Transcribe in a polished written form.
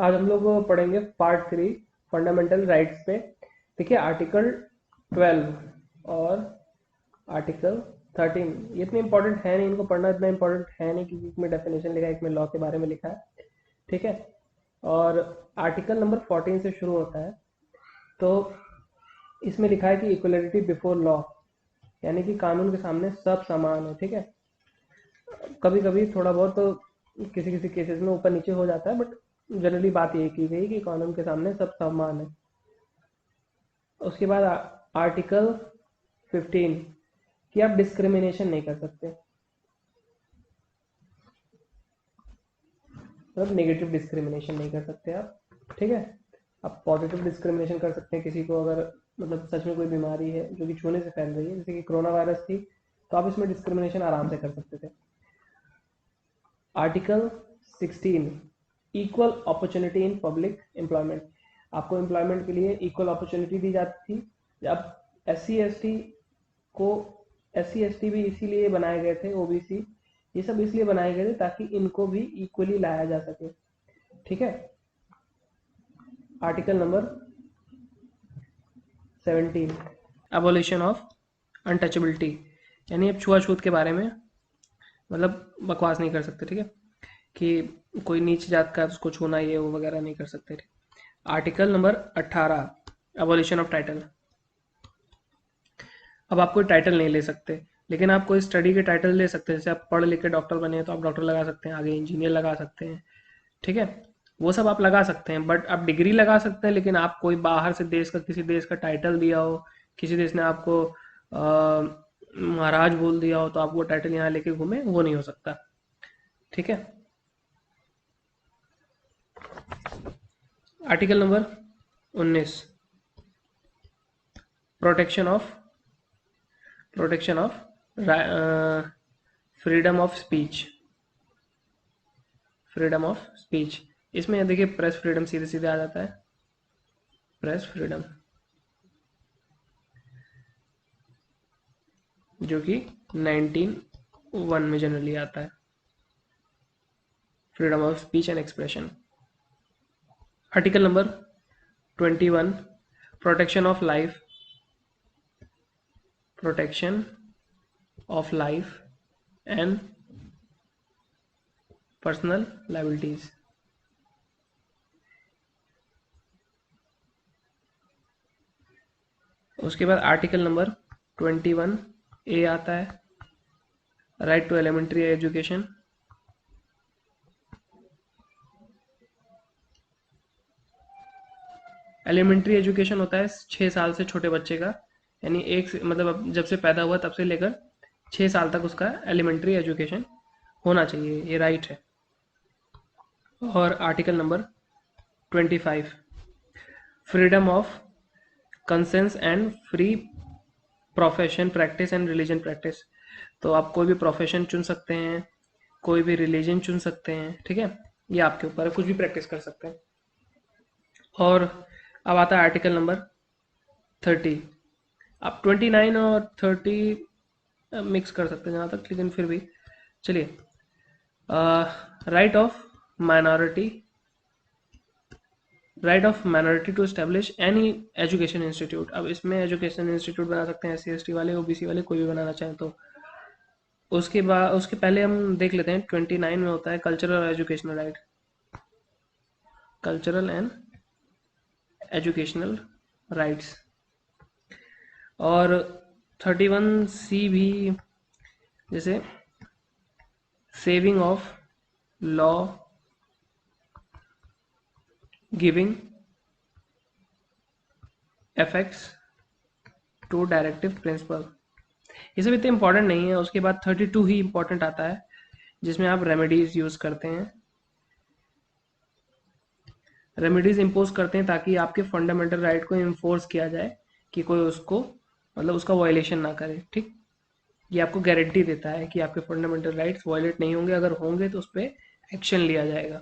आज हम लोग पढ़ेंगे पार्ट 3 फंडामेंटल राइट्स पे। देखिए आर्टिकल 12 और आर्टिकल 13 ये इतने इंपॉर्टेंट है नहीं, इनको पढ़ना इतना इंपॉर्टेंट है नहीं क्योंकि इसमें डेफिनेशन लिखा है, इसमें लॉ के बारे में लिखा है। ठीक है। और आर्टिकल नंबर 14 से शुरू होता है। तो इसमें लिखा है कि इक्वलिटी बिफोर लॉ, यानी कि कानून के सामने सब समान है। ठीक है। कभी कभी थोड़ा बहुत तो किसी किसी केसेस में ऊपर नीचे हो जाता है, बट जनरली बात यही की गई कि कानून के सामने सब समान है। उसके बाद आर्टिकल 15 कि आप डिस्क्रिमिनेशन नहीं कर सकते, मतलब नेगेटिव डिस्क्रिमिनेशन नहीं कर सकते आप। ठीक है। आप पॉजिटिव डिस्क्रिमिनेशन कर सकते हैं, किसी को अगर मतलब सच में कोई बीमारी है जो कि छूने से फैल रही है, जैसे कि कोरोना वायरस थी, तो आप इसमें डिस्क्रिमिनेशन आराम से कर सकते थे। Article 16 equal opportunity in public employment, आपको एम्प्लॉयमेंट के लिए इक्वल अपॉर्चुनिटी दी जाती थी। अब एस सी एस टी को, एस सी एस टी भी इसीलिए बनाए गए थे, ओबीसी ये सब इसलिए बनाए गए थे ताकि इनको भी इक्वली लाया जा सके। ठीक है। Article number 17 abolition of untouchability, यानी अब छुआछूत के बारे में मतलब बकवास नहीं कर सकते। ठीक है। कि कोई नीच जात का उसको छूना ये वो वगैरह नहीं कर सकते। Article number 18 abolition of title, अब आप कोई टाइटल नहीं ले सकते, लेकिन आप कोई स्टडी के टाइटल ले सकते हैं। जैसे आप पढ़ लिख के डॉक्टर बने हैं तो आप डॉक्टर लगा सकते हैं, आगे इंजीनियर लगा सकते हैं। ठीक है। वो सब आप लगा सकते हैं, बट आप डिग्री लगा सकते हैं, लेकिन आप कोई बाहर से देश का, किसी देश का टाइटल दिया हो, किसी देश ने आपको महाराज बोल दिया हो, तो आप वो टाइटल यहाँ लेके घूमे, वो नहीं हो सकता। ठीक है। Article number 19 protection of freedom of speech. इसमें देखिए प्रेस फ्रीडम सीधे सीधे आ जाता है। प्रेस फ्रीडम जो कि 19(1) में जनरली आता है, freedom of speech and expression. Article number 21 protection of life protection of life and personal liabilities. उसके बाद आर्टिकल नंबर 21A आता है, right to elementary education. Elementary education होता है 6 साल से छोटे बच्चे का, यानी मतलब जब से पैदा हुआ तब से लेकर 6 साल तक उसका एलिमेंट्री एजुकेशन होना चाहिए, ये राइट है। और article number 25 freedom of conscience and free profession practice and religion practice, तो आप कोई भी प्रोफेशन चुन सकते हैं, कोई भी रिलीजन चुन सकते हैं। ठीक है। ये आपके ऊपर है, कुछ भी प्रैक्टिस कर सकते हैं। और अब आता है आर्टिकल नंबर 30। आप 29 और 30 मिक्स कर सकते हैं जहाँ तक, लेकिन फिर भी चलिए। Right of minority to establish any education institute, अब इसमें एजुकेशन इंस्टीट्यूट बना सकते हैं SC ST वाले, OBC वाले, कोई भी बनाना चाहें तो। उसके बाद उसके पहले हम देख लेते हैं 29 में होता है कल्चरल और educational right, cultural and educational rights. और 31C भी, जैसे saving of law giving effects to directive principle, ये सब इतने इंपॉर्टेंट नहीं है। उसके बाद 32 ही इंपॉर्टेंट आता है, जिसमें आप रेमेडीज यूज करते हैं, रेमेडीज इम्पोज करते हैं ताकि आपके फंडामेंटल राइट को इन्फोर्स किया जाए, कि कोई उसको मतलब उसका वायलेशन ना करे। ठीक। ये आपको गारंटी देता है कि आपके फंडामेंटल राइट्स वायलेट नहीं होंगे, अगर होंगे तो उस पर एक्शन लिया जाएगा।